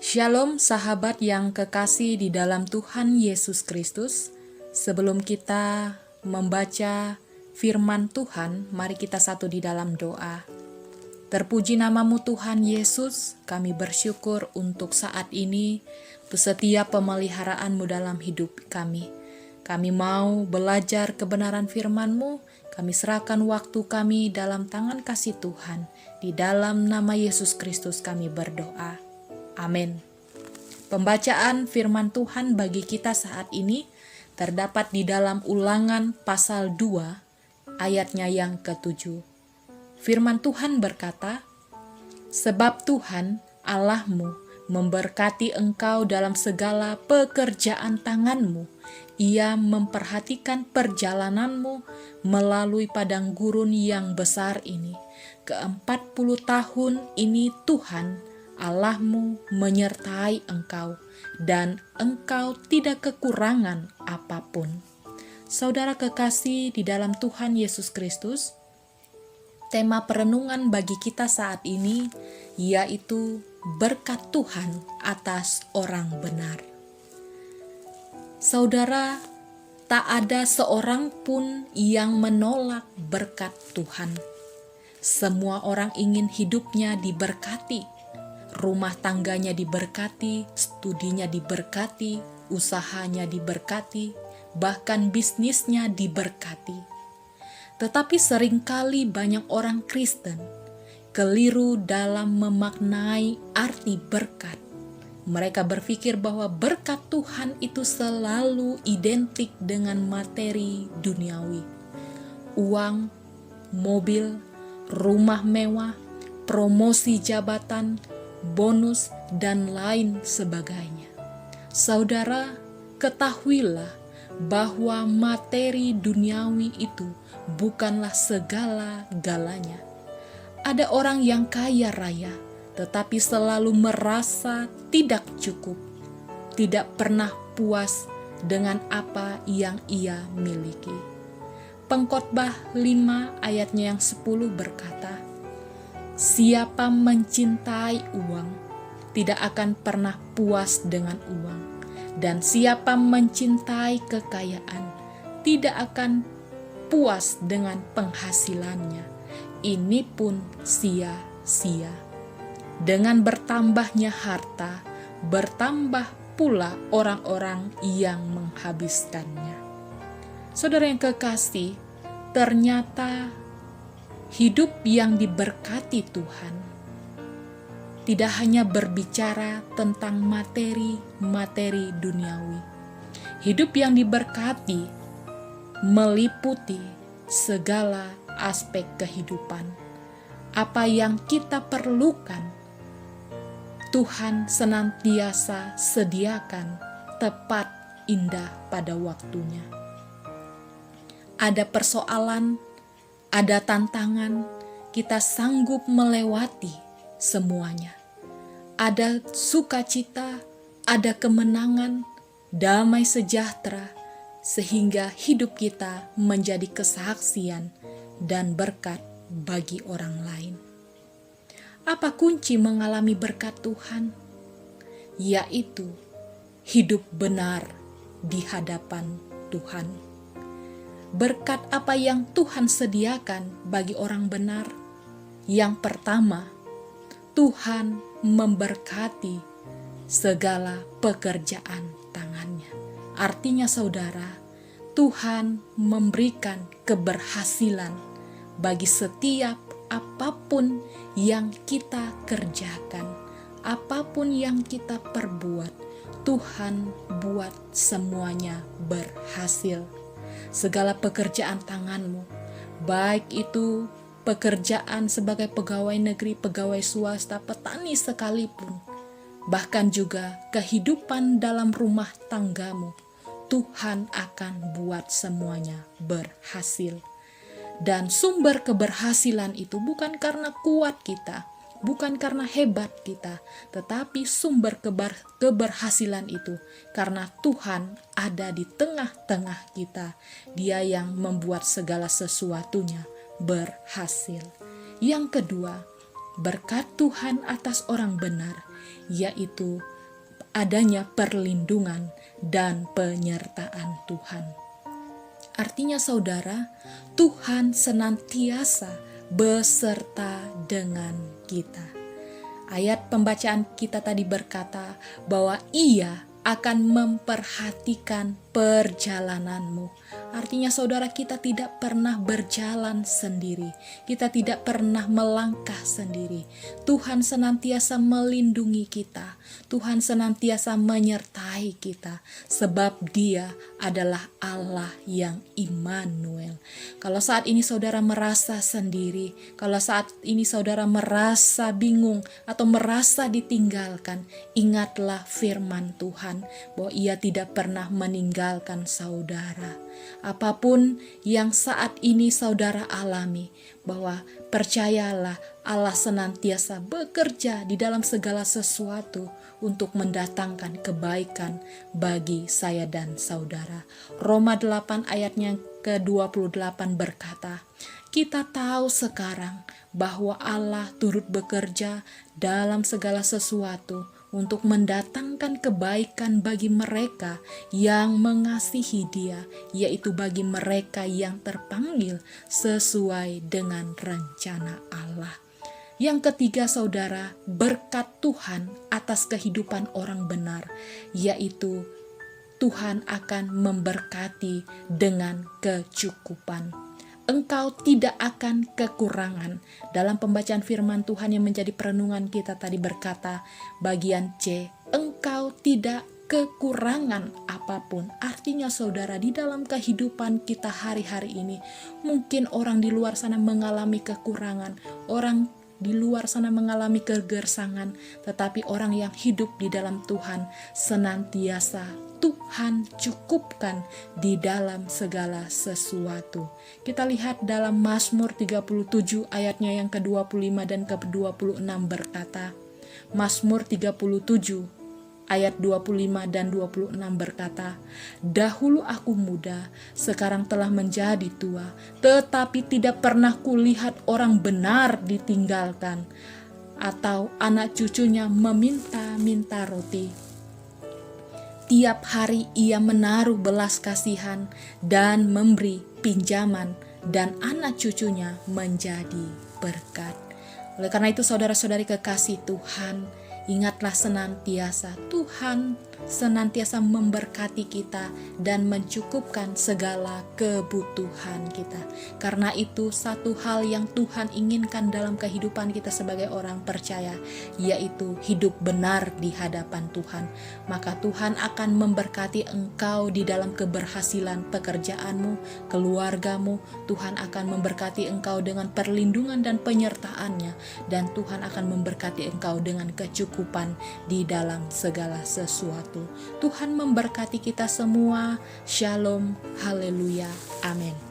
Shalom sahabat yang kekasih di dalam Tuhan Yesus Kristus. Sebelum kita membaca firman Tuhan, mari kita satu di dalam doa. Terpuji namamu Tuhan Yesus, kami bersyukur untuk saat ini, untuk setiap pemeliharaanmu dalam hidup kami. Kami mau belajar kebenaran firman-Mu, kami serahkan waktu kami dalam tangan kasih Tuhan. Di dalam nama Yesus Kristus kami berdoa. Amin. Pembacaan firman Tuhan bagi kita saat ini terdapat di dalam Ulangan pasal 2 ayatnya yang ke-7. Firman Tuhan berkata, "Sebab Tuhan Allahmu memberkati engkau dalam segala pekerjaan tanganmu. Ia memperhatikan perjalananmu melalui padang gurun yang besar ini. Ke-40 tahun ini Tuhan Allahmu menyertai engkau, dan engkau tidak kekurangan apapun." Saudara kekasih di dalam Tuhan Yesus Kristus, tema perenungan bagi kita saat ini yaitu berkat Tuhan atas orang benar. Saudara, tak ada seorang pun yang menolak berkat Tuhan. Semua orang ingin hidupnya diberkati, rumah tangganya diberkati, studinya diberkati, usahanya diberkati, bahkan bisnisnya diberkati. Tetapi seringkali banyak orang Kristen keliru dalam memaknai arti berkat. Mereka berpikir bahwa berkat Tuhan itu selalu identik dengan materi duniawi. Uang, mobil, rumah mewah, promosi jabatan, bonus, dan lain sebagainya. Saudara, ketahuilah bahwa materi duniawi itu bukanlah segala-galanya. Ada orang yang kaya raya, tetapi selalu merasa tidak cukup, tidak pernah puas dengan apa yang ia miliki. Pengkhotbah 5 ayatnya yang 10 berkata, "Siapa mencintai uang, tidak akan pernah puas dengan uang. Dan siapa mencintai kekayaan, tidak akan puas dengan penghasilannya. Ini pun sia-sia. Dengan bertambahnya harta, bertambah pula orang-orang yang menghabiskannya." Saudara yang kekasih, ternyata hidup yang diberkati Tuhan tidak hanya berbicara tentang materi duniawi. Hidup yang diberkati meliputi segala aspek kehidupan. Apa yang kita perlukan, Tuhan senantiasa sediakan tepat indah pada waktunya. Ada persoalan, ada tantangan, kita sanggup melewati semuanya. Ada sukacita, ada kemenangan, damai sejahtera, sehingga hidup kita menjadi kesaksian dan berkat bagi orang lain. Apa kunci mengalami berkat Tuhan? Yaitu hidup benar di hadapan Tuhan. Berkat apa yang Tuhan sediakan bagi orang benar? Yang pertama, Tuhan memberkati segala pekerjaan tangannya. Artinya saudara, Tuhan memberikan keberhasilan bagi setiap apapun yang kita kerjakan, apapun yang kita perbuat. Tuhan buat semuanya berhasil. Segala pekerjaan tanganmu, baik itu pekerjaan sebagai pegawai negeri, pegawai swasta, petani sekalipun, bahkan juga kehidupan dalam rumah tanggamu, Tuhan akan buat semuanya berhasil. Dan sumber keberhasilan itu bukan karena kuat kita, bukan karena hebat kita, tetapi sumber keberhasilan itu karena Tuhan ada di tengah-tengah kita. Dia yang membuat segala sesuatunya berhasil. Yang kedua, berkat Tuhan atas orang benar, yaitu adanya perlindungan dan penyertaan Tuhan. Artinya saudara, Tuhan senantiasa beserta dengan kita. Ayat pembacaan kita tadi berkata bahwa Ia akan memperhatikan perjalananmu. Artinya saudara, kita tidak pernah berjalan sendiri. Kita tidak pernah melangkah sendiri. Tuhan senantiasa melindungi kita. Tuhan senantiasa menyertai kita. Sebab Dia adalah Allah yang Immanuel. Kalau saat ini saudara merasa sendiri, kalau saat ini saudara merasa bingung atau merasa ditinggalkan, ingatlah firman Tuhan bahwa Ia tidak pernah meninggalkan saudara. Apapun yang saat ini saudara alami, bahwa percayalah Allah senantiasa bekerja di dalam segala sesuatu untuk mendatangkan kebaikan bagi saya dan saudara. Roma 8 ayatnya ke-28 berkata, kita tahu sekarang bahwa Allah turut bekerja dalam segala sesuatu untuk mendatangkan kebaikan bagi mereka yang mengasihi Dia, yaitu bagi mereka yang terpanggil sesuai dengan rencana Allah. Yang ketiga saudara, berkat Tuhan atas kehidupan orang benar, yaitu Tuhan akan memberkati dengan kecukupan. Engkau tidak akan kekurangan. Dalam pembacaan firman Tuhan yang menjadi perenungan kita tadi berkata, bagian C, engkau tidak kekurangan apapun. Artinya saudara, di dalam kehidupan kita hari-hari ini, mungkin orang di luar sana mengalami kekurangan, orang di luar sana mengalami kegersangan, tetapi orang yang hidup di dalam Tuhan senantiasa Tuhan cukupkan di dalam segala sesuatu. Kita lihat dalam Mazmur 37 ayatnya yang ke-25 dan ke-26 berkata, Mazmur 37 ayat 25 dan 26 berkata, dahulu aku muda, sekarang telah menjadi tua, tetapi tidak pernah kulihat orang benar ditinggalkan, atau anak cucunya meminta-minta roti. Tiap hari ia menaruh belas kasihan dan memberi pinjaman, dan anak cucunya menjadi berkat. Oleh karena itu saudara-saudari kekasih Tuhan, ingatlah senantiasa Tuhan senantiasa memberkati kita dan mencukupkan segala kebutuhan kita. Karena itu satu hal yang Tuhan inginkan dalam kehidupan kita sebagai orang percaya, yaitu hidup benar di hadapan Tuhan. Maka Tuhan akan memberkati engkau di dalam keberhasilan pekerjaanmu, keluargamu. Tuhan akan memberkati engkau dengan perlindungan dan penyertaannya, dan Tuhan akan memberkati engkau dengan kecukupan di dalam segala sesuatu. Tuhan memberkati kita semua. Shalom, haleluya, amin.